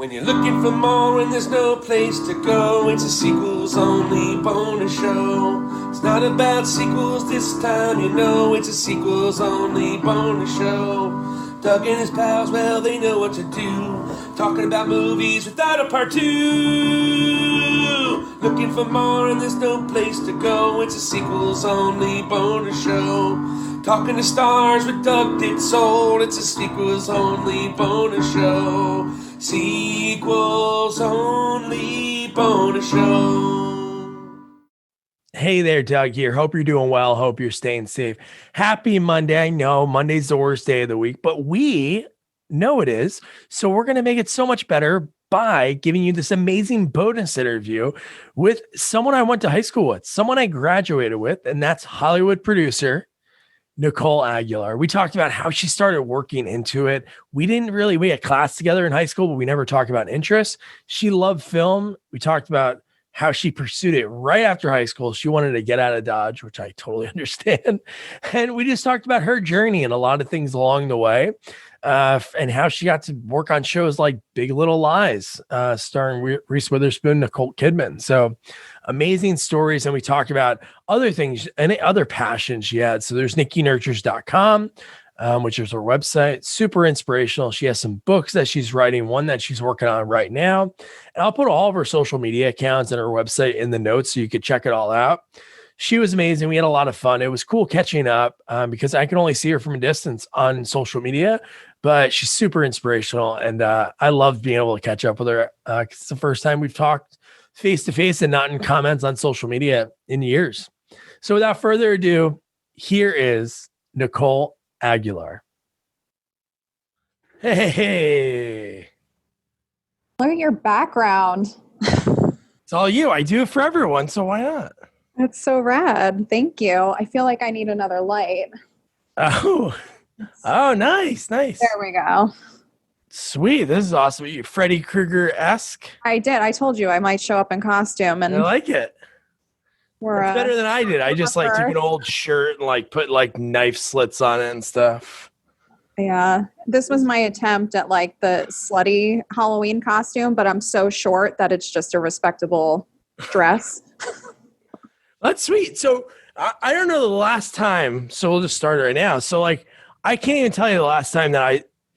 When you're looking for more and there's no place to go, it's a sequels only bonus show. It's not about sequels this time, you know, it's a sequels only bonus show. Doug and his pals, well, they know what to do, talking about movies without a part two. Looking for more and there's no place to go, it's a sequels only bonus show. Talking to stars with Doug did soul, it's a sequels only bonus show. Sequels only bonus show. Hey there, Doug here. Hope you're doing well. Hope you're staying safe. Happy Monday. I know Monday's the worst day of the week, but we know it is. So we're going to make it so much better by giving you this amazing bonus interview with someone I went to high school with, someone I graduated with, and that's Hollywood producer Nicole Aguilar. We talked about how she started working into it. We had class together in high school, but we never talked about interests. She loved film. We talked about how she pursued it right after high school. She wanted to get out of Dodge, which I totally understand. And we just talked about her journey and a lot of things along the way, and how she got to work on shows like Big Little Lies, starring Reese Witherspoon, Nicole Kidman. So amazing stories. And we talked about other things and other passions she had. So there's NikkiNurtures.com, which is her website. Super inspirational. She has some books that she's writing, one that she's working on right now. And I'll put all of her social media accounts and her website in the notes so you could check it all out. She was amazing. We had a lot of fun. It was cool catching up because I can only see her from a distance on social media, but she's super inspirational. And I loved being able to catch up with her. It's the first time we've talked face to face and not in comments on social media in years. So without further ado, here is Nicole Aguilar. Hey. Look at your background. It's all you. I do it for everyone, so why not? That's so rad. Thank you. I feel like I need another light. Oh, nice. There we go. Sweet. This is awesome. You Freddy Krueger-esque. I did. I told you I might show up in costume, and I like it. It's better than I did. I just took an old shirt and put knife slits on it and stuff. Yeah. This was my attempt at the slutty Halloween costume, but I'm so short that it's just a respectable dress. That's sweet. So I don't know the last time, so we'll just start right now. So I can't even tell you the last time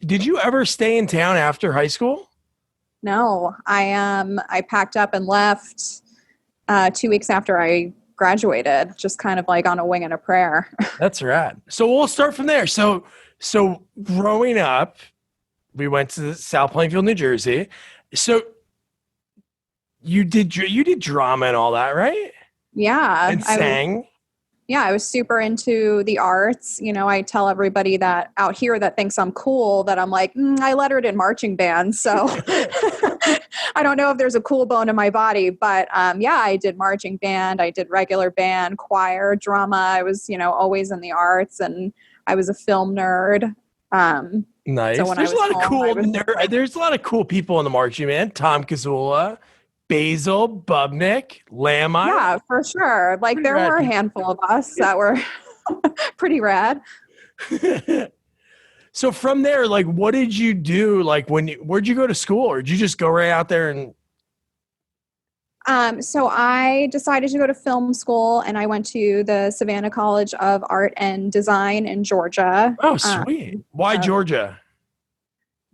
did you ever stay in town after high school? No, I packed up and left 2 weeks after I graduated, just kind of on a wing and a prayer. That's rad. So we'll start from there. So growing up, we went to South Plainfield, New Jersey. So you did drama and all that, right? Yeah. And sang. I was super into the arts. I tell everybody that out here that thinks I'm cool that I'm I lettered in marching band. So I don't know if there's a cool bone in my body, but I did marching band. I did regular band, choir, drama. I was, always in the arts, and I was a film nerd. Nice. So there's a lot of cool people in the marching band. Tom Kazula, Basil, Bubnick, Lamai. Yeah, for sure. There were a handful of us that were pretty rad. So from there, what did you do? Where'd you go to school, or did you just go right out there and? So I decided to go to film school, and I went to the Savannah College of Art and Design in Georgia. Oh, sweet. Why Georgia?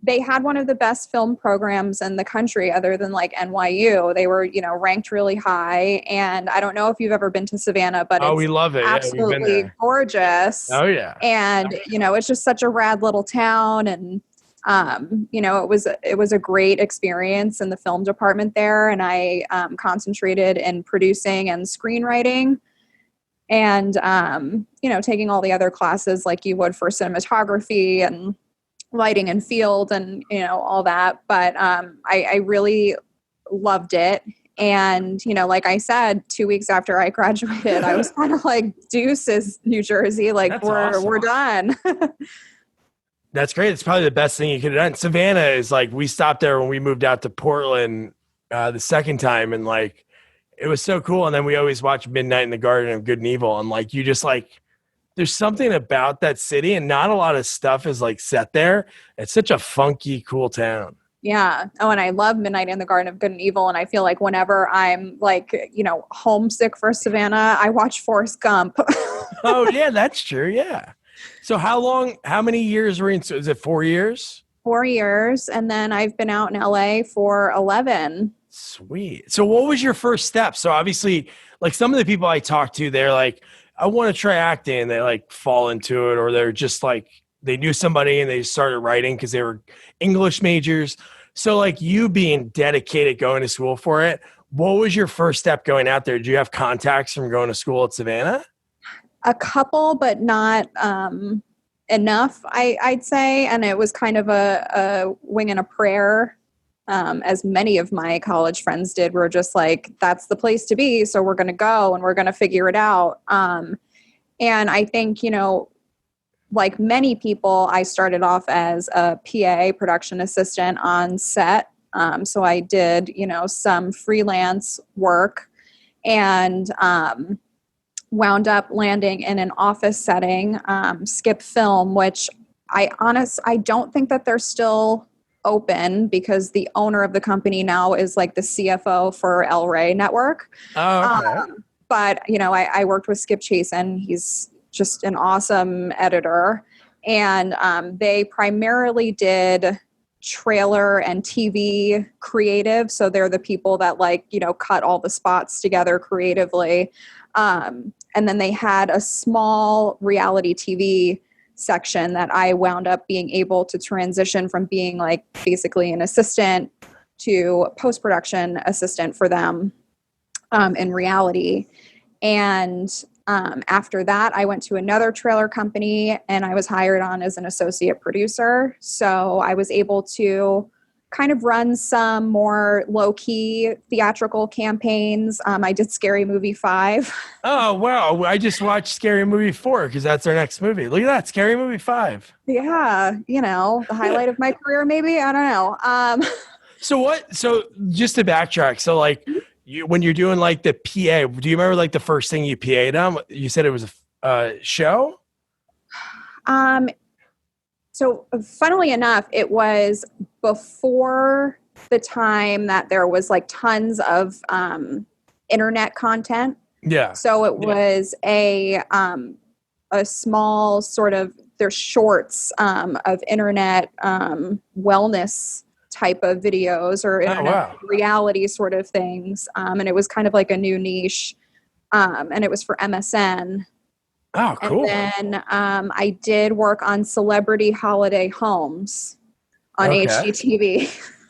They had one of the best film programs in the country other than NYU. They were, ranked really high. And I don't know if you've ever been to Savannah, but we love it. Absolutely gorgeous. Oh yeah. And, it's just such a rad little town. And, it was a great experience in the film department there. And I concentrated in producing and screenwriting and, taking all the other classes like you would for cinematography and lighting and field and all that, but I really loved it. And like I said, 2 weeks after I graduated, I was kind of deuces, New Jersey, we're done. That's great. It's probably the best thing you could have done. Savannah is we stopped there when we moved out to Portland the second time, and it was so cool. And then we always watched Midnight in the Garden of Good and Evil, and you just there's something about that city, and not a lot of stuff is set there. It's such a funky, cool town. Yeah. Oh, and I love Midnight in the Garden of Good and Evil. And I feel like whenever I'm like, homesick for Savannah, I watch Forrest Gump. Oh, yeah, that's true. Yeah. So how many years were you in? So is it 4 years? 4 years. And then I've been out in LA for 11. Sweet. So what was your first step? So obviously, like some of the people I talk to, they're like, I want to try acting, and they like fall into it, or they're just like they knew somebody and they started writing because they were English majors. So like you being dedicated going to school for it, what was your first step going out there? Did you have contacts from going to school at Savannah? A couple, but not enough, I'd say. And it was kind of a wing and a prayer, as many of my college friends did. We're just like, that's the place to be. So we're going to go and we're going to figure it out. And I think, like many people, I started off as a PA, production assistant on set. So I did, some freelance work and wound up landing in an office setting, Skip Film, which I don't think that they're still open because the owner of the company now is like the CFO for El Rey Network. Oh, okay. But, I worked with Skip Chasen. He's just an awesome editor. And they primarily did trailer and TV creative. So they're the people that cut all the spots together creatively. And then they had a small reality TV section that I wound up being able to transition from being like basically an assistant to post-production assistant for them in reality. And after that, I went to another trailer company and I was hired on as an associate producer. So I was able to kind of run some more low-key theatrical campaigns. I did Scary Movie 5. Oh, wow. I just watched Scary Movie 4 because that's our next movie. Look at that, Scary Movie 5. Yeah, the highlight of my career, maybe. I don't know. So just to backtrack, so like when you're doing like the PA, do you remember like the first thing you PA'd on? You said it was a show? So funnily enough, it was before the time that there was like tons of internet content. Yeah. So it was a small sort of, there's shorts of internet wellness type of videos or internet reality sort of things. And it was kind of like a new niche. And it was for MSN. Oh, cool. And then I did work on Celebrity Holiday Homes on HGTV.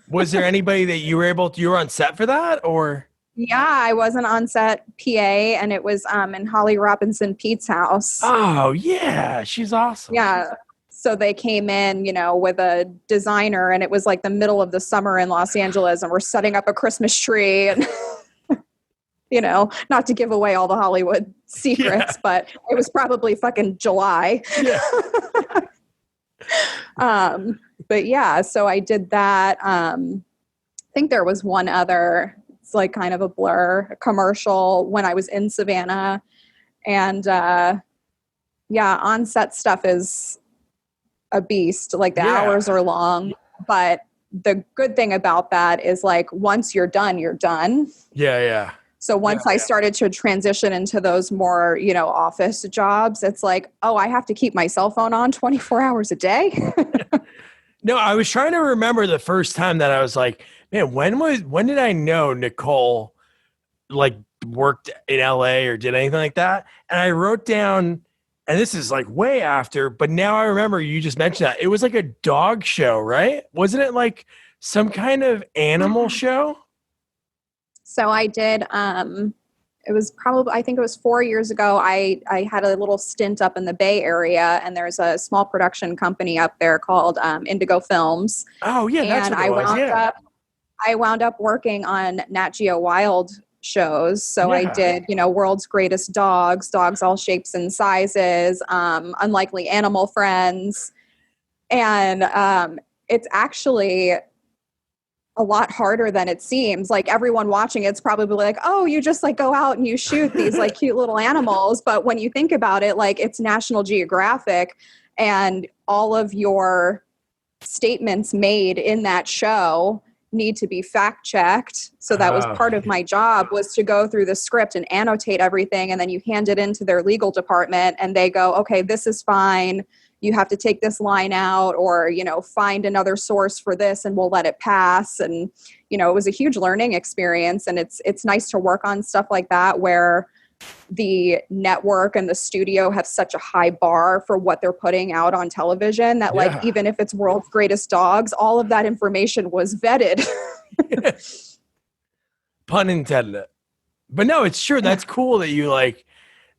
Was there anybody that you were on set for that or? Yeah, I wasn't on set PA and it was in Holly Robinson Pete's house. Oh, yeah. She's awesome. Yeah. So they came in, with a designer and it was like the middle of the summer in Los Angeles and we're setting up a Christmas tree and not to give away all the Hollywood secrets, but it was probably fucking July. Yeah. But yeah, so I did that. I think there was one other, it's like kind of a blur, a commercial when I was in Savannah. And on-set stuff is a beast. Like the hours are long, but the good thing about that is like once you're done, you're done. Yeah, yeah. So once I started to transition into those more, office jobs, it's like, oh, I have to keep my cell phone on 24 hours a day. No, I was trying to remember the first time that I was like, man, when did I know Nicole like worked in LA or did anything like that? And I wrote down, and this is like way after, but now I remember you just mentioned that. It was like a dog show, right? Wasn't it like some kind of animal show? So I did, it was probably, I think it was 4 years ago. I had a little stint up in the Bay Area and there's a small production company up there called Indigo Films. Oh yeah. That's what it was. I wound up working on Nat Geo Wild shows. So I did, World's Greatest Dogs, dogs all shapes and sizes, Unlikely Animal Friends. And it's actually a lot harder than it seems. Like everyone watching it's probably like, oh, you just like go out and you shoot these like cute little animals. But when you think about it, like it's National Geographic and all of your statements made in that show need to be fact checked. So that was part of my job, was to go through the script and annotate everything. And then you hand it into their legal department and they go, okay, this is fine. You have to take this line out, or, you know, find another source for this and we'll let it pass. And, you know, it was a huge learning experience. And it's nice to work on stuff like that where the network and the studio have such a high bar for what they're putting out on television that like, even if it's World's Greatest Dogs, all of that information was vetted. Pun intended. But no, it's true. That's cool that you like,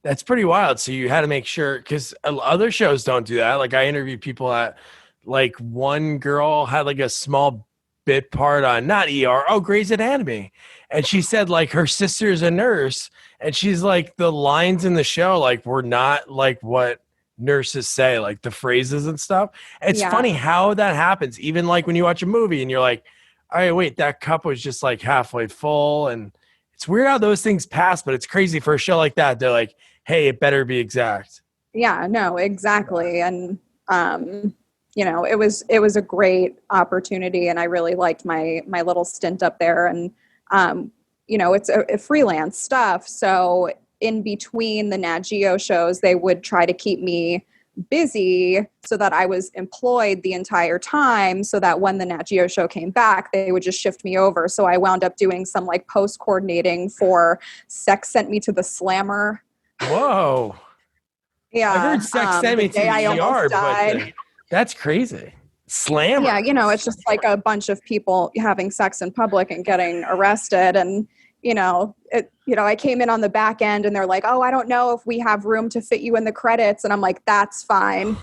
that's pretty wild. So you had to make sure, because other shows don't do that. Like I interviewed people at, like, one girl had like a small bit part on not ER, Grey's Anatomy. And she said like her sister's a nurse. And she's like, the lines in the show, like, were not like what nurses say, like the phrases and stuff. It's funny how that happens. Even like when you watch a movie and you're like, all right, wait, that cup was just like halfway full. And it's weird how those things pass, but it's crazy for a show like that. They're like, hey, it better be exact. Yeah, no, exactly. And, you know, it was a great opportunity and I really liked my little stint up there. And, you know, it's a freelance stuff. So in between the Nat Geo shows, they would try to keep me busy so that I was employed the entire time, so that when the Nat Geo show came back, they would just shift me over. So I wound up doing some like post coordinating for Sex Sent Me to the Slammer. Whoa. Yeah. I heard Sex Sent Me to the ER, but that's crazy. Slammer. Yeah, you know, it's just like a bunch of people having sex in public and getting arrested. And, you know, I came in on the back end and they're like, oh, I don't know if we have room to fit you in the credits. And I'm like, that's fine.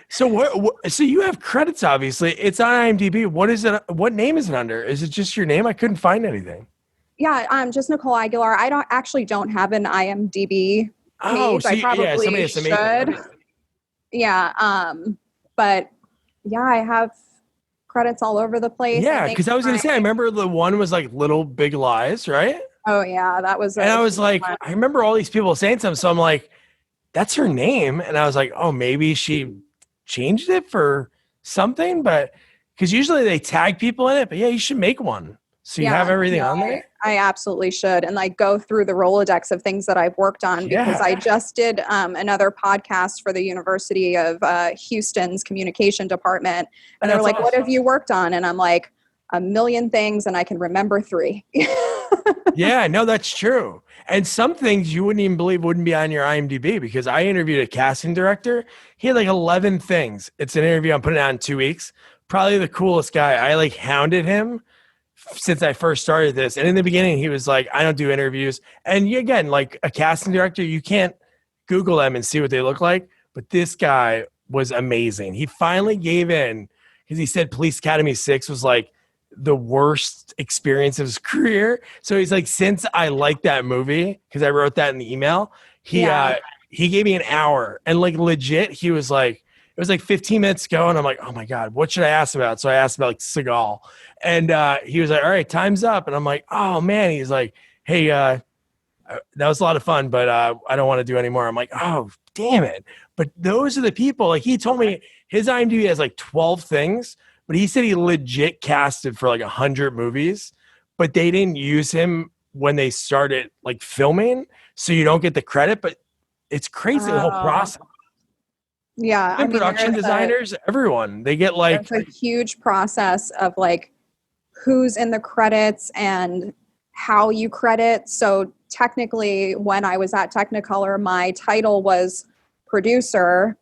So so you have credits, obviously. It's on IMDb. What is it? What name is it under? Is it just your name? I couldn't find anything. Yeah, just Nicole Aguilar. I don't have an IMDb page. So I probably should. Yeah, but yeah, I have credits all over the place. Yeah, because I was going to say, I remember the one was like Little Big Lies, right? Oh yeah, that was. And I was like, I remember all these people saying something, so I'm like, that's her name, and I was like, oh, maybe she changed it for something, but because usually they tag people in it, but yeah, you should make one so you have everything on there. I absolutely should, and like go through the Rolodex of things that I've worked on, because I just did another podcast for the University of Houston's communication department, and they're like, awesome. What have you worked on? And I'm like, a million things, and I can remember 3. Yeah, no, that's true. And some things you wouldn't even believe wouldn't be on your IMDb, because I interviewed a casting director. He had like 11 things. It's an interview I'm putting out in 2 weeks. Probably the coolest guy. I like hounded him since I first started this. And in the beginning, he was like, I don't do interviews. And again, like a casting director, you can't Google them and see what they look like. But this guy was amazing. He finally gave in because he said Police Academy 6 was like the worst experience of his career. So he's like, since I like that movie, because I wrote that in the email, he gave me an hour. And like legit, he was like, it was like 15 minutes ago, and I'm like, oh my God, what should I ask about? So I asked about like Seagal. And he was like, all right, time's up. And I'm like, oh man. He's like, hey, that was a lot of fun, but I don't want to do anymore. I'm like, oh, damn it. But those are the people, like he told me his IMDb has like 12 things, but he said he legit casted for like 100 movies, but they didn't use him when they started like filming. So you don't get the credit, but it's crazy, the whole process. Yeah. And production designers, everyone, they get like a huge process of like who's in the credits and how you credit. So technically when I was at Technicolor, my title was producer,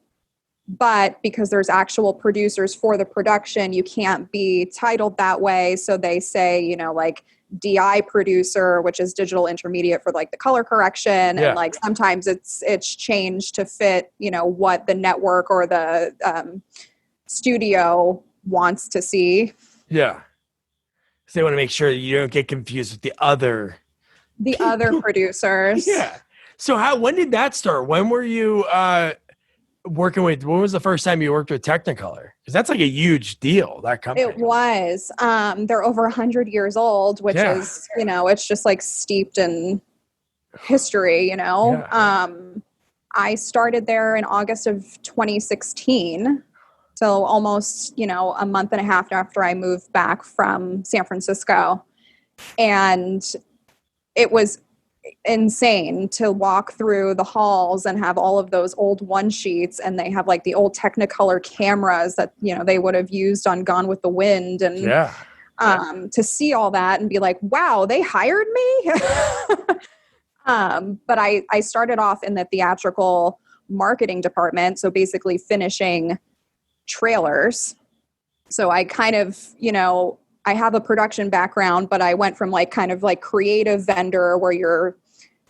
but because there's actual producers for the production, you can't be titled that way. So they say, you know, like DI producer, which is digital intermediate for like the color correction. And like sometimes it's changed to fit, you know, what the network or the studio wants to see. Yeah. So they want to make sure that you don't get confused with the other producers. Yeah. So when did that start? When were you working with, when was the first time you worked with Technicolor? Because that's like a huge deal, that company. It was. They're over 100 years old, which is, you know, it's just like steeped in history, you know. I started there in August of 2016. So almost, a month and a half after I moved back from San Francisco. And it was insane to walk through the halls and have all of those old one sheets, and they have like the old Technicolor cameras that, they would have used on Gone with the Wind. And to see all that and be like, wow, they hired me. But I started off in the theatrical marketing department. So basically finishing trailers. So I kind of, I have a production background, but I went from like kind of like creative vendor where you're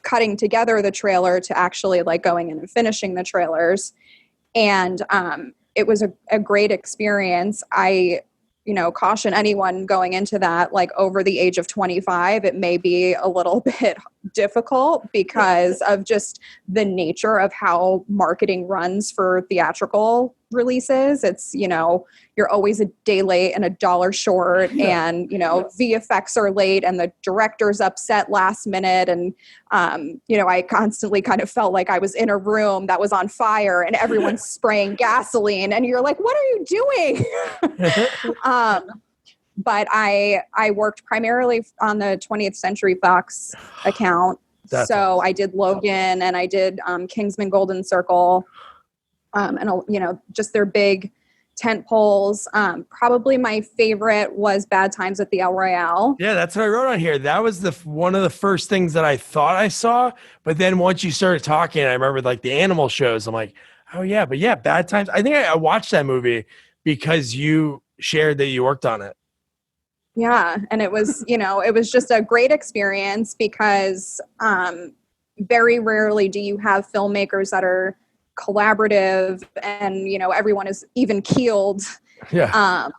cutting together the trailer to actually like going in and finishing the trailers. And it was a great experience. I caution anyone going into that, like over the age of 25, it may be a little bit difficult because of just the nature of how marketing runs for theatrical releases. It's, you're always a day late and $1 short, and, VFX are late and the director's upset last minute. And, I constantly kind of felt like I was in a room that was on fire and everyone's spraying gasoline and you're like, what are you doing? But I worked primarily on the 20th Century Fox account. That's so awesome. I did Logan and I did Kingsman Golden Circle, and just their big tent poles. Probably my favorite was Bad Times at the El Royale. Yeah, that's what I wrote on here. That was one of the first things that I thought I saw. But then once you started talking, I remember like the animal shows. I'm like, oh yeah, but yeah, Bad Times. I think I watched that movie because you shared that you worked on it. Yeah. And it was, it was just a great experience because very rarely do you have filmmakers that are collaborative and, everyone is even keeled. Yeah.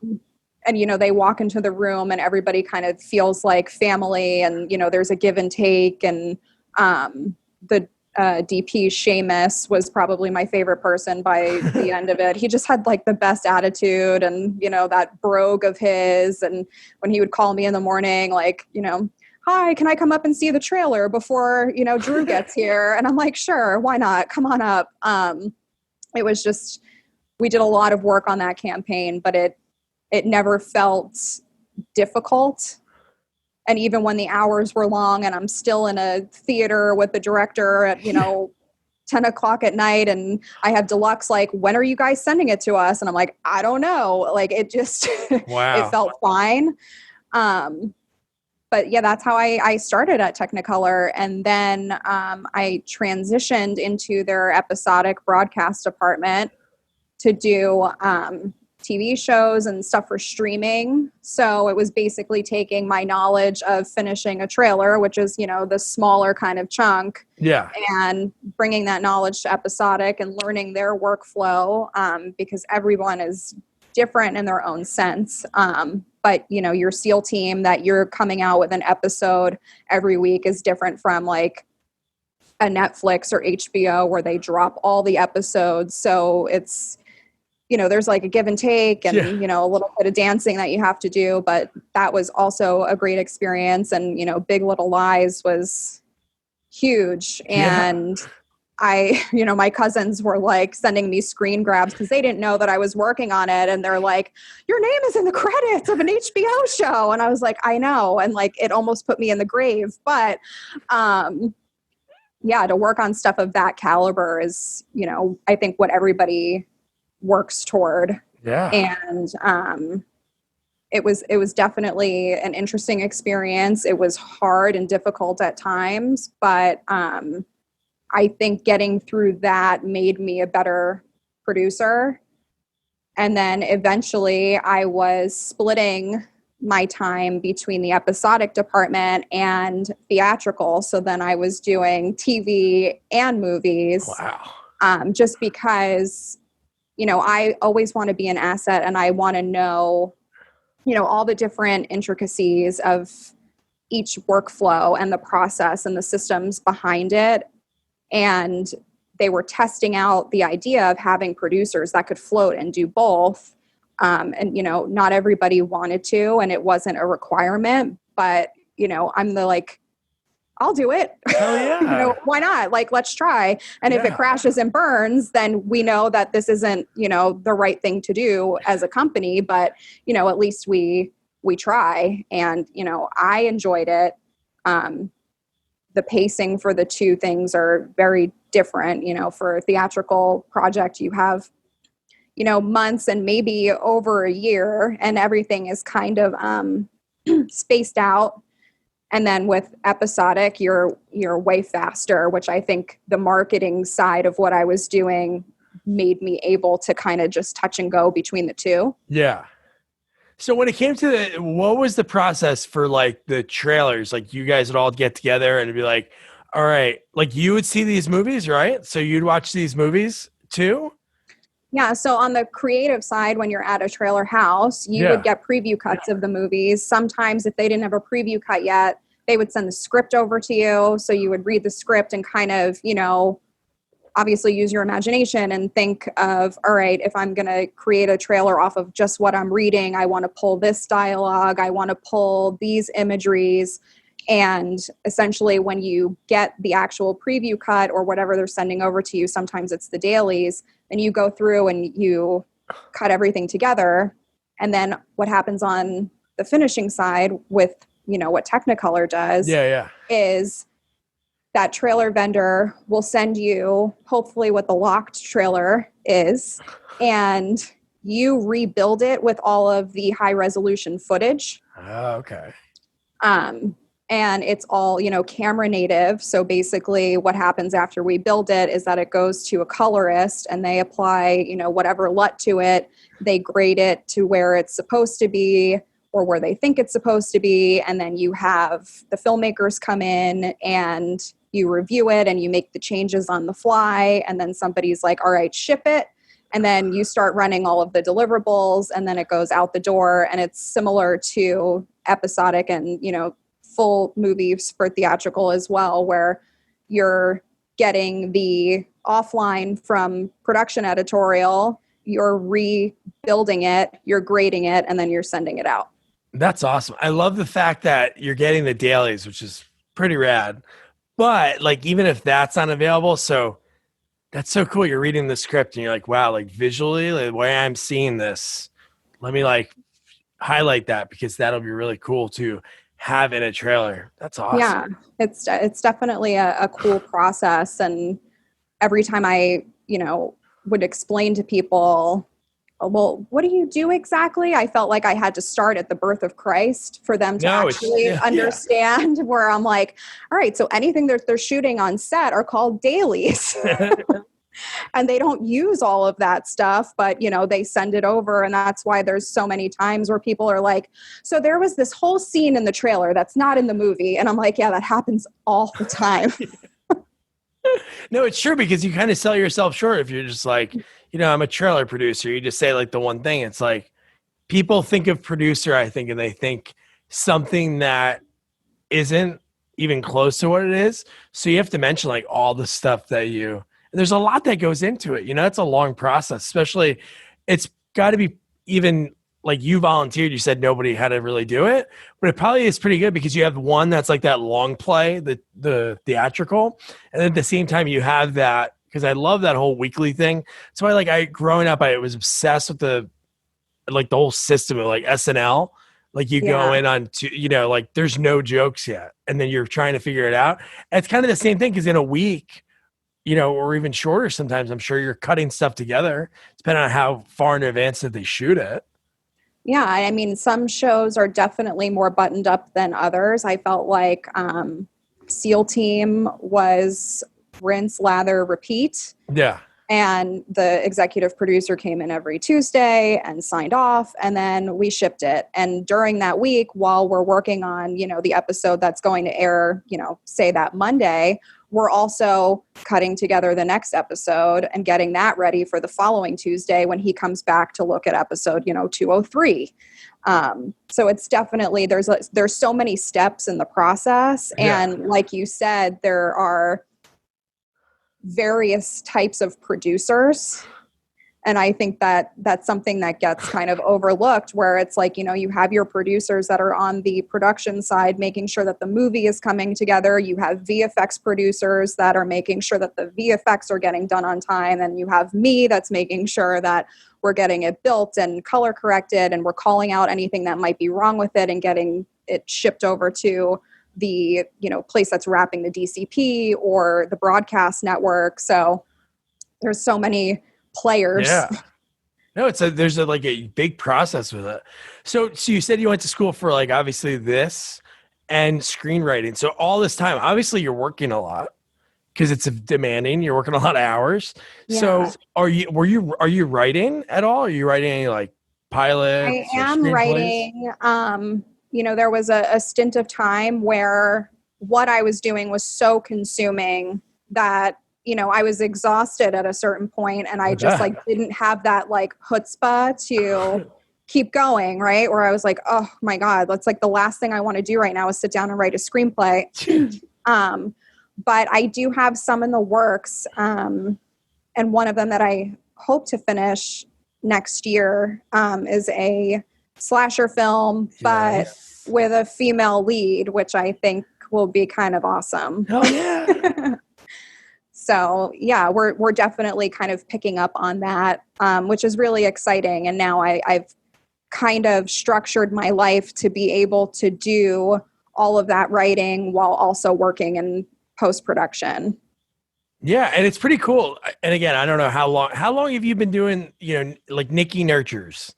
And, they walk into the room and everybody kind of feels like family and, there's a give and take. And the DP Seamus was probably my favorite person by the end of it. He just had like the best attitude and, that brogue of his. And when he would call me in the morning, like, hi, can I come up and see the trailer before, Drew gets here? And I'm like, sure, why not? Come on up. It was just, we did a lot of work on that campaign, but it never felt difficult. And even when the hours were long and I'm still in a theater with the director at, 10 o'clock at night and I have deluxe, like, when are you guys sending it to us? And I'm like, I don't know. Like, it just, Wow. it felt fine. But yeah, that's how I started at Technicolor. And then I transitioned into their episodic broadcast department to do TV shows and stuff for streaming. So it was basically taking my knowledge of finishing a trailer, which is, the smaller kind of chunk. Yeah. And bringing that knowledge to episodic and learning their workflow, because everyone is different in their own sense. But, your SEAL team that you're coming out with an episode every week is different from like a Netflix or HBO where they drop all the episodes. So it's, there's like a give and take and, a little bit of dancing that you have to do. But that was also a great experience. And, Big Little Lies was huge. And my cousins were like sending me screen grabs because they didn't know that I was working on it. And they're like, your name is in the credits of an HBO show. And I was like, I know. And like, it almost put me in the grave. But to work on stuff of that caliber is, I think what everybody works toward. Yeah. And it was definitely an interesting experience. It was hard and difficult at times, but I think getting through that made me a better producer. And then eventually I was splitting my time between the episodic department and theatrical. So then I was doing TV and movies. Wow. Just because, I always want to be an asset and I want to know, all the different intricacies of each workflow and the process and the systems behind it. And they were testing out the idea of having producers that could float and do both. And, not everybody wanted to, and it wasn't a requirement, but, I'm I'll do it. Hell yeah. Why not? Like, let's try. And if it crashes and burns, then we know that this isn't, the right thing to do as a company, but, at least we try. And, I enjoyed it. The pacing for the two things are very different. For a theatrical project, you have, months and maybe over a year, and everything is kind of spaced out. And then with episodic, you're way faster, which I think the marketing side of what I was doing made me able to kind of just touch and go between the two. Yeah. So when it came to what was the process for like the trailers? Like you guys would all get together and be like, all right, like you would see these movies, right? So you'd watch these movies too? Yeah. So on the creative side, when you're at a trailer house, you would get preview cuts of the movies. Sometimes if they didn't have a preview cut yet, they would send the script over to you. So you would read the script and kind of, obviously use your imagination and think of, all right, if I'm going to create a trailer off of just what I'm reading, I want to pull this dialogue, I want to pull these imageries. And essentially when you get the actual preview cut or whatever they're sending over to you, sometimes it's the dailies, and you go through and you cut everything together. And then what happens on the finishing side with, what Technicolor does is that trailer vendor will send you hopefully what the locked trailer is, and you rebuild it with all of the high resolution footage. Oh, okay. And it's all, camera native. So basically what happens after we build it is that it goes to a colorist and they apply, whatever LUT to it. They grade it to where it's supposed to be or where they think it's supposed to be. And then you have the filmmakers come in and you review it and you make the changes on the fly. And then somebody's like, all right, ship it. And then you start running all of the deliverables and then it goes out the door. And it's similar to episodic and, full movies for theatrical as well, where you're getting the offline from production editorial, you're rebuilding it, you're grading it, and then you're sending it out. That's awesome. I love the fact that you're getting the dailies, which is pretty rad. But like, even if that's unavailable, so that's so cool. You're reading the script and you're like, wow, like visually, like, the way I'm seeing this, let me like highlight that because that'll be really cool to have in a trailer. That's awesome. Yeah, it's definitely a cool process. And every time I, would explain to people, well, what do you do exactly? I felt like I had to start at the birth of Christ for them to actually understand where I'm like, all right, so anything that they're shooting on set are called dailies. And they don't use all of that stuff, but, they send it over. And that's why there's so many times where people are like, so there was this whole scene in the trailer that's not in the movie. And I'm like, yeah, that happens all the time. No, it's true because you kind of sell yourself short if you're just like, I'm a trailer producer. You just say like the one thing. It's like people think of producer, I think, and they think something that isn't even close to what it is. So you have to mention like all the stuff that and there's a lot that goes into it. It's a long process, especially it's got to be even like you volunteered. You said nobody had to really do it, but it probably is pretty good because you have one that's like that long play, the theatrical. And then at the same time you have that, because I love that whole weekly thing. That's why growing up, I was obsessed with the whole system of like SNL. Like you go in on like there's no jokes yet. And then you're trying to figure it out. And it's kind of the same thing because in a week, or even shorter sometimes, I'm sure you're cutting stuff together, depending on how far in advance that they shoot it. Yeah, I mean, some shows are definitely more buttoned up than others. I felt like SEAL Team was rinse, lather, repeat. Yeah. And the executive producer came in every Tuesday and signed off, and then we shipped it. And during that week, while we're working on, the episode that's going to air, say that Monday, we're also cutting together the next episode and getting that ready for the following Tuesday when he comes back to look at episode, 203. So it's definitely, there's so many steps in the process. And like you said, there are various types of producers. And I think that that's something that gets kind of overlooked, where it's like, you have your producers that are on the production side, making sure that the movie is coming together. You have VFX producers that are making sure that the VFX are getting done on time. And you have me that's making sure that we're getting it built and color corrected, and we're calling out anything that might be wrong with it and getting it shipped over to the, place that's wrapping the DCP or the broadcast network. So there's so many players. Yeah. No, there's like a big process with it. So you said you went to school for like obviously this and screenwriting. So all this time, obviously you're working a lot because it's demanding. You're working a lot of hours. Yeah. So are you writing at all? Are you writing any like pilots? I am writing. There was a stint of time where what I was doing was so consuming that I was exhausted at a certain point, and I just like didn't have that like chutzpah to keep going, right? Where I was like, oh my God, that's like the last thing I want to do right now is sit down and write a screenplay. But I do have some in the works. And one of them that I hope to finish next year is a slasher film, but with a female lead, which I think will be kind of awesome. Oh yeah. So yeah, we're definitely kind of picking up on that, which is really exciting. And now I've kind of structured my life to be able to do all of that writing while also working in post-production. Yeah, and it's pretty cool. And again, I don't know how long have you been doing, like Nikki Nurtures?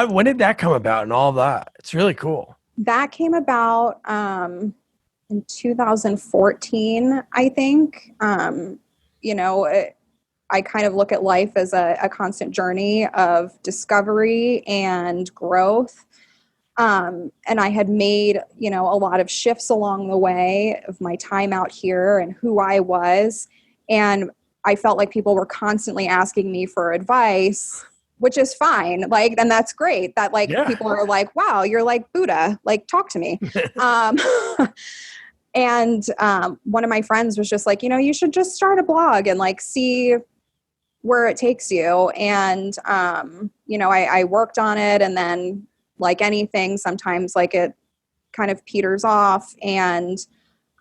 When did that come about and all that? It's really cool. That came about in 2014, I think. I kind of look at life as a constant journey of discovery and growth. And I had made, a lot of shifts along the way of my time out here and who I was. And I felt like people were constantly asking me for advice, which is fine. Like, and that's great that people are like, wow, you're like Buddha, like talk to me. And one of my friends was just like, you should just start a blog and like see where it takes you. And, I worked on it, and then like anything, sometimes like it kind of peters off. And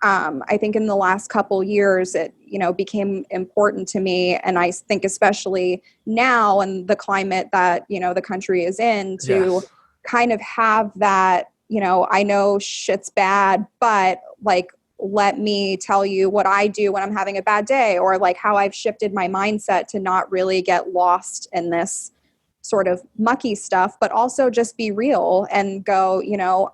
I think in the last couple years, it, became important to me. And I think especially now in the climate that, the country is in, to kind of have that, I know shit's bad, but like, let me tell you what I do when I'm having a bad day, or like how I've shifted my mindset to not really get lost in this sort of mucky stuff, but also just be real and go,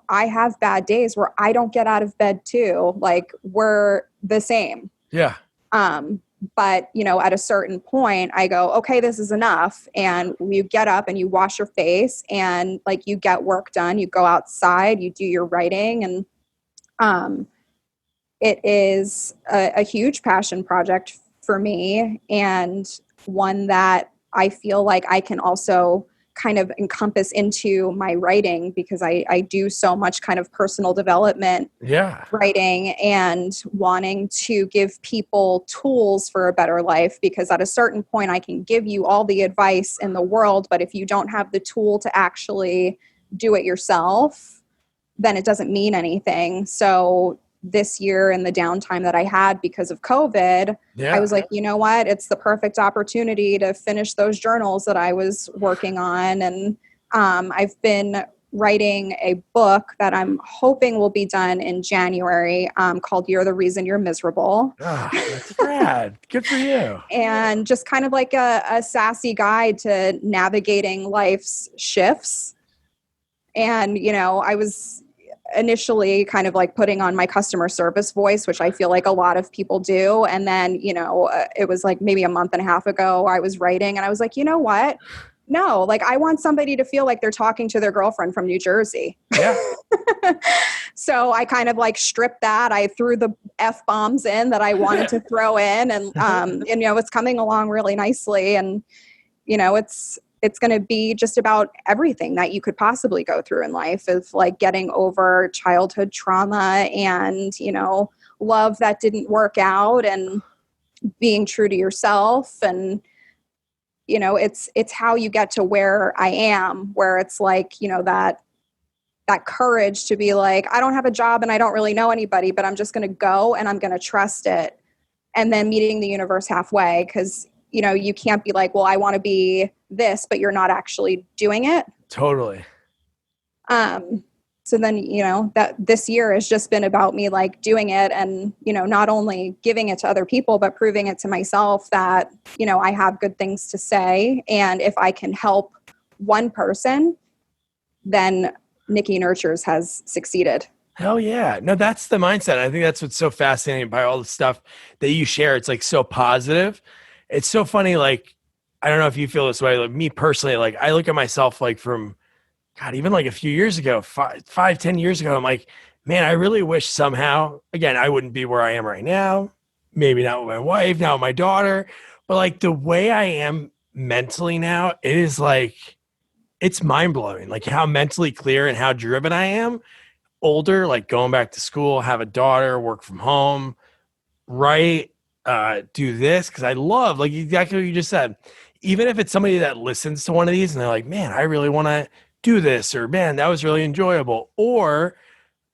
I have bad days where I don't get out of bed too. Like we're the same. Yeah. But, at a certain point I go, okay, this is enough. And you get up and you wash your face and like you get work done, you go outside, you do your writing. And, it is a huge passion project for me, and one that I feel like I can also kind of encompass into my writing, because I do so much kind of personal development writing and wanting to give people tools for a better life, because at a certain point I can give you all the advice in the world, but if you don't have the tool to actually do it yourself, then it doesn't mean anything. So this year and the downtime that I had because of COVID, I was like, you know what? It's the perfect opportunity to finish those journals that I was working on. And I've been writing a book that I'm hoping will be done in January called You're the Reason You're Miserable. Oh, that's rad. Good for you. And just kind of like a sassy guide to navigating life's shifts. And, I was initially kind of like putting on my customer service voice, which I feel like a lot of people do. And then, it was like maybe a month and a half ago I was writing and I was like, you know what? No, like I want somebody to feel like they're talking to their girlfriend from New Jersey. Yeah. So I kind of like stripped that. I threw the F-bombs in that I wanted to throw in, and it's coming along really nicely. And, it's going to be just about everything that you could possibly go through in life, of like getting over childhood trauma and, love that didn't work out, and being true to yourself, and it's how you get to where I am, where it's like, that courage to be like, I don't have a job and I don't really know anybody, but I'm just going to go and I'm going to trust it. And then meeting the universe halfway. Cause you can't be like, well, I want to be this, but you're not actually doing it. Totally. So then, that this year has just been about me like doing it and, not only giving it to other people, but proving it to myself that, I have good things to say. And if I can help one person, then Nikki Nurtures has succeeded. Hell yeah. No, that's the mindset. I think that's what's so fascinating by all the stuff that you share. It's like so positive. It's so funny. Like, I don't know if you feel this way. Like me personally, like I look at myself like from God, even like a few years ago, 10 years ago, I'm like, man, I really wish somehow, again, I wouldn't be where I am right now. Maybe not with my wife, not with my daughter, but like the way I am mentally now, it is like, it's mind blowing. Like how mentally clear and how driven I am. Older, like going back to school, have a daughter, work from home, write, do this. Cause I love like exactly what you just said. Even if it's somebody that listens to one of these and they're like, man, I really want to do this, or man, that was really enjoyable. Or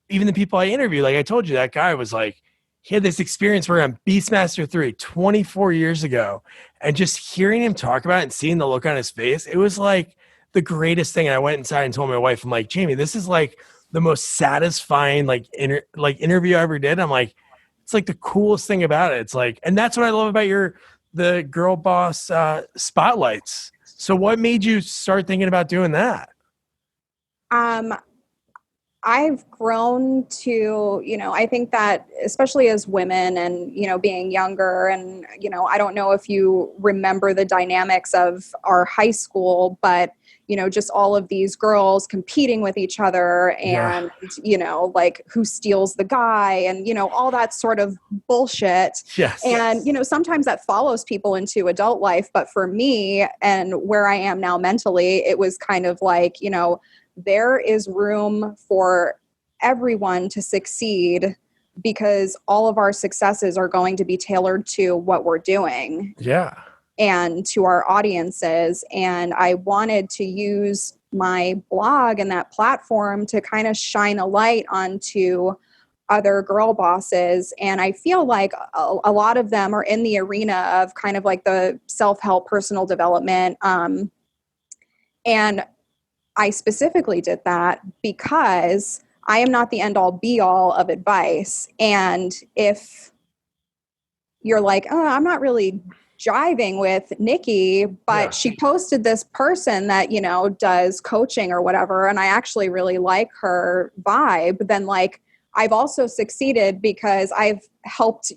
even the people I interview, like I told you, that guy was like, he had this experience where on Beastmaster 3 24 years ago, and just hearing him talk about it and seeing the look on his face, it was like the greatest thing. And I went inside and told my wife, I'm like, Jamie, this is like the most satisfying interview I ever did. I'm like, it's like the coolest thing about it. It's like, and that's what I love about the Girl Boss spotlights. So what made you start thinking about doing that? I've grown to, I think that especially as women and, being younger and, I don't know if you remember the dynamics of our high school, but, just all of these girls competing with each other and, like who steals the guy and, all that sort of bullshit. Yes. And, sometimes that follows people into adult life. But for me and where I am now mentally, it was kind of like, there is room for everyone to succeed because all of our successes are going to be tailored to what we're doing. Yeah. And to our audiences. And I wanted to use my blog and that platform to kind of shine a light onto other girl bosses. And I feel like a lot of them are in the arena of kind of like the self-help personal development. And I specifically did that because I am not the end all be all of advice. And if you're like, oh, I'm not really jiving with Nikki, but she posted this person that, does coaching or whatever. And I actually really like her vibe. Then like, I've also succeeded because I've helped,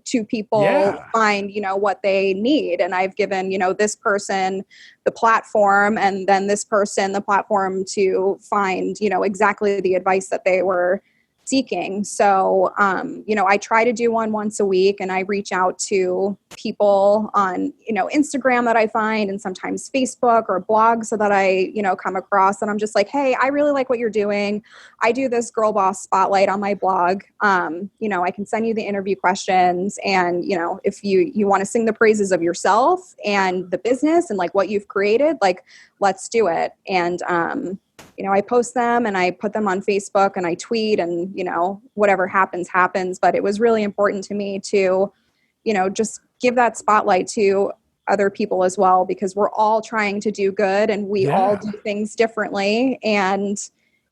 two people find, what they need. And I've given, this person the platform and then this person the platform to find, exactly the advice that they were seeking. So, I try to do one once a week and I reach out to people on, Instagram that I find and sometimes Facebook or blogs so that I, come across and I'm just like, hey, I really like what you're doing. I do this Girl Boss Spotlight on my blog. I can send you the interview questions and, if you want to sing the praises of yourself and the business and like what you've created, like, let's do it. And, I post them and I put them on Facebook and I tweet and, whatever happens. But it was really important to me to, just give that spotlight to other people as well, because we're all trying to do good and we all do things differently. And,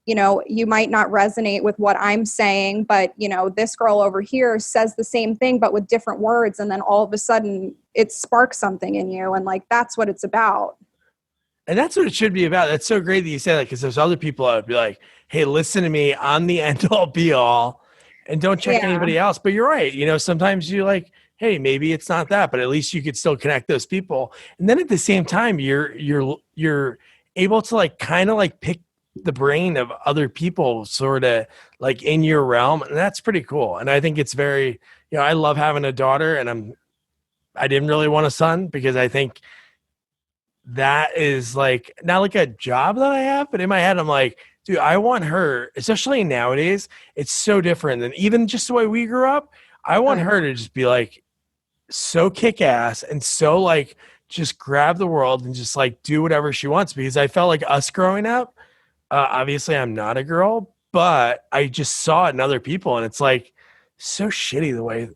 you might not resonate with what I'm saying, but, this girl over here says the same thing, but with different words. And then all of a sudden it sparks something in you. And like, that's what it's about. And that's what it should be about. That's so great that you say that because there's other people that would be like, hey, listen to me. I'm the end all be all and don't check anybody else. But you're right. Sometimes you like, hey, maybe it's not that, but at least you could still connect those people. And then at the same time, you're able to like kind of like pick the brain of other people sort of like in your realm. And that's pretty cool. And I think it's very, I love having a daughter and I didn't really want a son because I think that is like not like a job that I have, but in my head, I'm like, dude, I want her, especially nowadays. It's so different than even just the way we grew up. I want her to just be like so kick ass and so like just grab the world and just like do whatever she wants. Because I felt like us growing up, obviously I'm not a girl, but I just saw it in other people, and it's like so shitty the way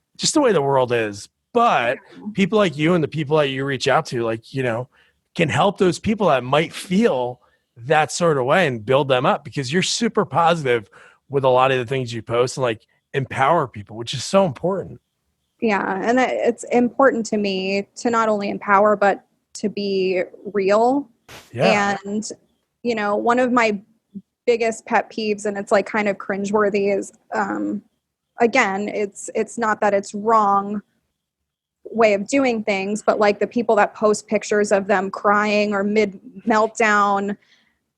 the world is. But people like you and the people that you reach out to, like, you know, can help those people that might feel that sort of way and build them up, because you're super positive with a lot of the things you post and like empower people, which is so important. Yeah. And it's important to me to not only empower, but to be real. Yeah. And, you know, one of my biggest pet peeves, and it's like kind of cringeworthy, is, again, it's not that it's wrong way of doing things, but like the people that post pictures of them crying or mid meltdown.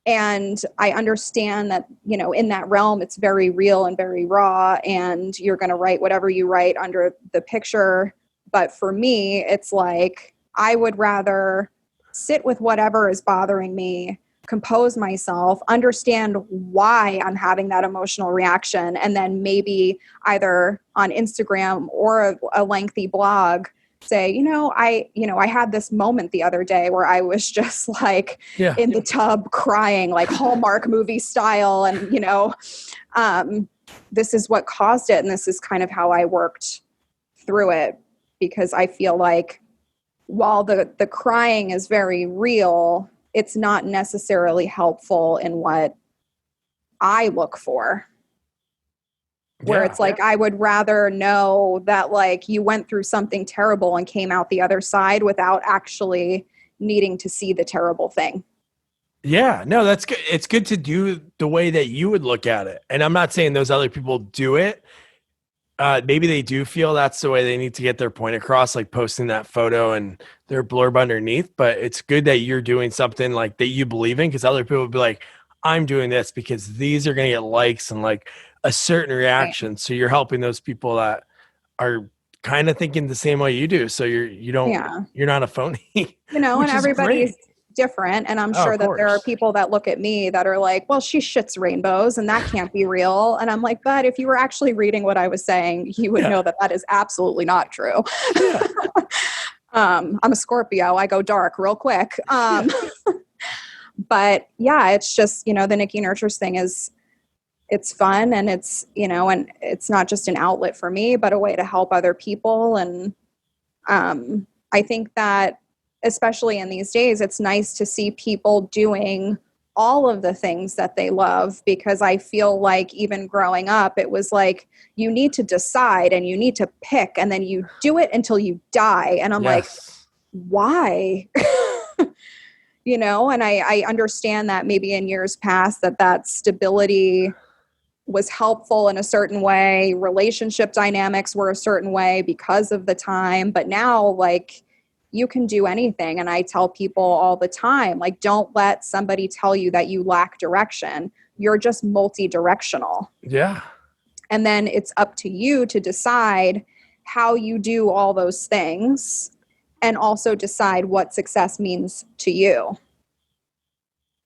And I understand that, you know, in that realm, it's very real and very raw, and you're going to write whatever you write under the picture. But for me, it's like, I would rather sit with whatever is bothering me, compose myself, understand why I'm having that emotional reaction, and then maybe either on Instagram or a lengthy blog say, I had this moment the other day where I was just like in the tub crying, like Hallmark movie style. And, this is what caused it. And this is kind of how I worked through it, because I feel like while the crying is very real, it's not necessarily helpful in what I look for. Where it's like, I would rather know that like you went through something terrible and came out the other side without actually needing to see the terrible thing. Yeah, no, that's good. It's good to do the way that you would look at it. And I'm not saying those other people do it. Maybe they do feel that's the way they need to get their point across, like posting that photo and their blurb underneath. But it's good that you're doing something like that you believe in, because other people would be like, I'm doing this because these are going to get likes and like a certain reaction. Right. So you're helping those people that are kind of thinking the same way you do. So you're not a phony. And everybody's different. And I'm sure that there are people that look at me that are like, well, she shits rainbows and that can't be real. And I'm like, but if you were actually reading what I was saying, you would know that that is absolutely not true. Yeah. I'm a Scorpio. I go dark real quick. But yeah, it's just, the Nikki Nurtures thing is, it's fun, and it's, and it's not just an outlet for me, but a way to help other people. And I think that especially in these days, it's nice to see people doing all of the things that they love, because I feel like even growing up, it was like, you need to decide and you need to pick, and then you do it until you die. And I'm like, why? And I understand that maybe in years past that stability was helpful in a certain way. Relationship dynamics were a certain way because of the time. But now, like, you can do anything. And I tell people all the time, like, don't let somebody tell you that you lack direction. You're just multi-directional. Yeah. And then it's up to you to decide how you do all those things, and also decide what success means to you.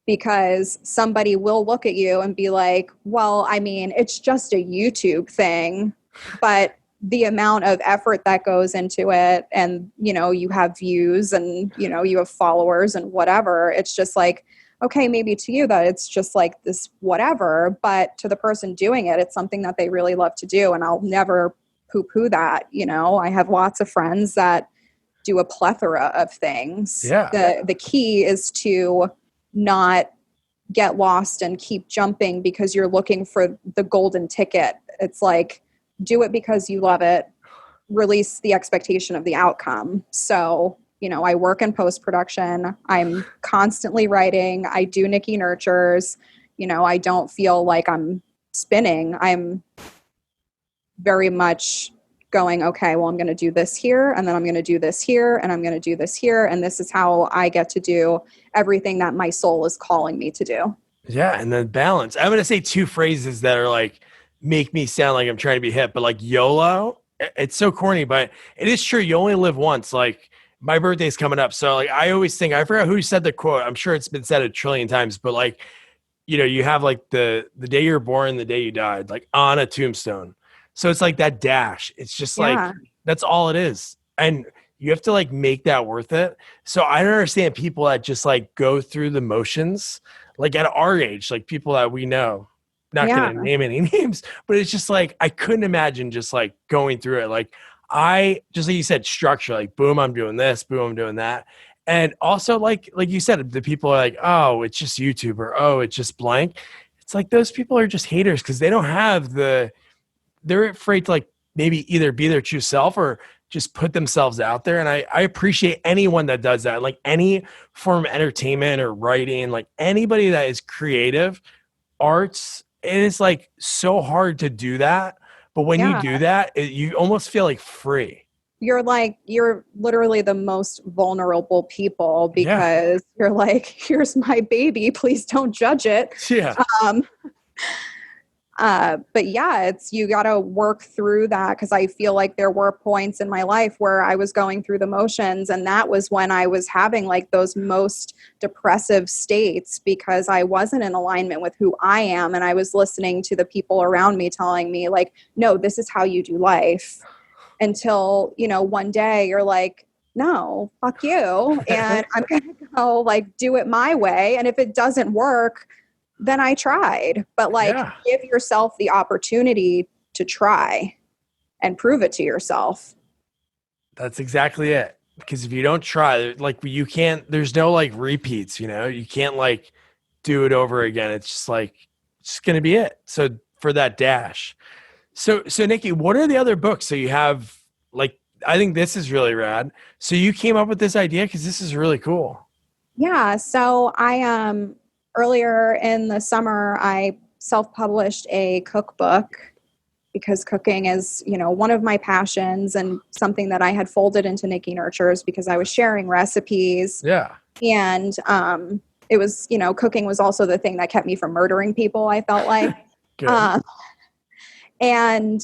Because somebody will look at you and be like, well, I mean, it's just a YouTube thing, but the amount of effort that goes into it, and, you have views and, you have followers and whatever, it's just like, okay, maybe to you that it's just like this whatever, but to the person doing it, it's something that they really love to do. And I'll never poo-poo that. I have lots of friends that do a plethora of things. Yeah. The key is to not get lost and keep jumping because you're looking for the golden ticket. It's like, do it because you love it, release the expectation of the outcome. So, I work in post-production. I'm constantly writing. I do Nikki Nurtures. I don't feel like I'm spinning. I'm very much going, okay, well, I'm going to do this here, and then I'm going to do this here, and I'm going to do this here. And this is how I get to do everything that my soul is calling me to do. Yeah. And then balance. I'm going to say two phrases that are like, make me sound like I'm trying to be hip, but like YOLO, it's so corny, but it is true. You only live once. Like, my birthday's coming up. So like, I always think, I forgot who said the quote. I'm sure it's been said a trillion times, but like, you have like the day you're born, the day you died, like on a tombstone. So it's like that dash. It's just like, that's all it is. And you have to like make that worth it. So I don't understand people that just like go through the motions, like at our age, like people that we know, not going to name any names, but it's just like, I couldn't imagine just like going through it. Like just like you said, structure, like boom, I'm doing this, boom, I'm doing that. And also like you said, the people are like, oh, it's just YouTube, or, oh, it's just blank. It's like, those people are just haters because they don't have they're afraid to like maybe either be their true self or just put themselves out there. And I appreciate anyone that does that, like any form of entertainment or writing, like anybody that is creative, arts. It is like so hard to do that. But when you do that, you almost feel like free. You're literally the most vulnerable people because you're like, here's my baby, please don't judge it. Yeah. But yeah, you got to work through that, because I feel like there were points in my life where I was going through the motions, and that was when I was having like those most depressive states because I wasn't in alignment with who I am, and I was listening to the people around me telling me like, no, this is how you do life, until, one day you're like, no, fuck you, and I'm going to go like do it my way, and if it doesn't work, then I tried. But like, give yourself the opportunity to try and prove it to yourself. That's exactly it. Because if you don't try, like there's no like repeats, you can't like do it over again. It's just like, it's going to be it. So for that dash. So Nikki, what are the other books? So you have like, I think this is really rad. So you came up with this idea because this is really cool. Yeah. So earlier in the summer, I self-published a cookbook because cooking is, one of my passions and something that I had folded into Nikki Nurtures because I was sharing recipes. Yeah. And it was, cooking was also the thing that kept me from murdering people, I felt like. And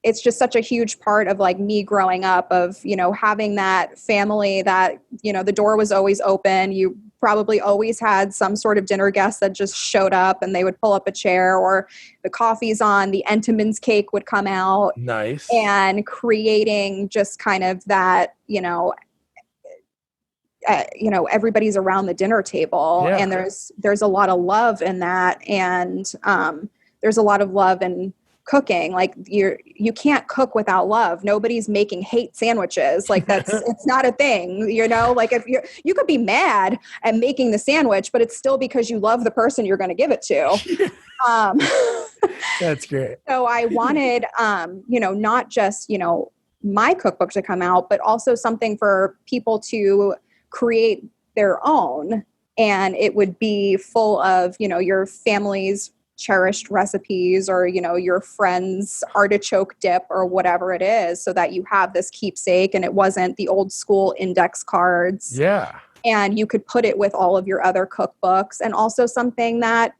it's just such a huge part of like me growing up of, having that family that, the door was always open. You probably always had some sort of dinner guest that just showed up and they would pull up a chair, or the coffee's on, the Entenmann's cake would come out. Nice. And creating just kind of that, everybody's around the dinner table, and there's a lot of love in that. And there's a lot of love in cooking. Like you can't cook without love. Nobody's making hate sandwiches. Like it's not a thing, like if you could be mad at making the sandwich, but it's still because you love the person you're going to give it to. That's great. So I wanted, not just, my cookbook to come out, but also something for people to create their own. And it would be full of, your family's cherished recipes, or your friend's artichoke dip, or whatever it is, so that you have this keepsake and it wasn't the old school index cards. Yeah. And you could put it with all of your other cookbooks, and also something that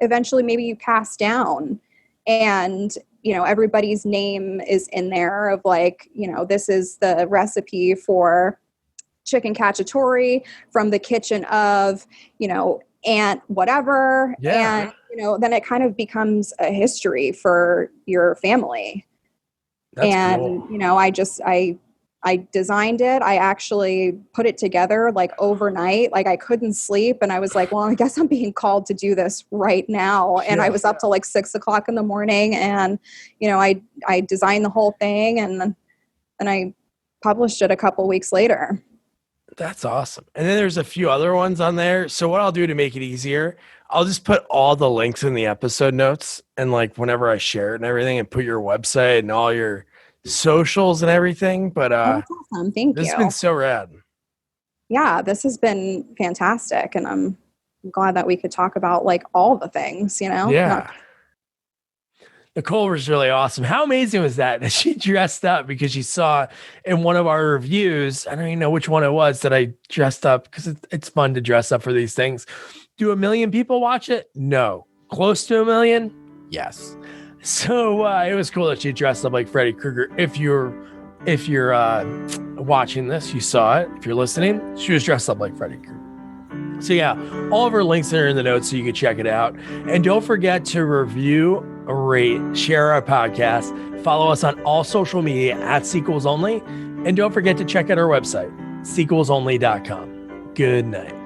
eventually maybe you pass down, and everybody's name is in there of like, this is the recipe for chicken cacciatore from the kitchen of Aunt whatever. And then it kind of becomes a history for your family. That's cool. I designed it. I actually put it together like overnight. Like I couldn't sleep, and I was like, well, I guess I'm being called to do this right now. And I was up till like 6 o'clock in the morning, and I designed the whole thing, and I published it a couple weeks later. That's awesome. And then there's a few other ones on there. So what I'll do to make it easier, I'll just put all the links in the episode notes, and like whenever I share it and everything, and put your website and all your socials and everything. But that's awesome. Thank you. This has been so rad. Yeah, this has been fantastic, and I'm glad that we could talk about like all the things, Yeah. Nicole was really awesome. How amazing was that she dressed up because she saw in one of our reviews, I don't even know which one it was, that I dressed up, because it's fun to dress up for these things. Do 1 million people watch it? No. Close to 1 million? Yes. So it was cool that she dressed up like Freddy Krueger. If you're watching this, you saw it. If you're listening, she was dressed up like Freddy Krueger. So yeah, all of her links are in the notes so you can check it out. And don't forget to review, rate, share our podcast. Follow us on all social media at Sequels Only. And don't forget to check out our website, sequelsonly.com. Good night.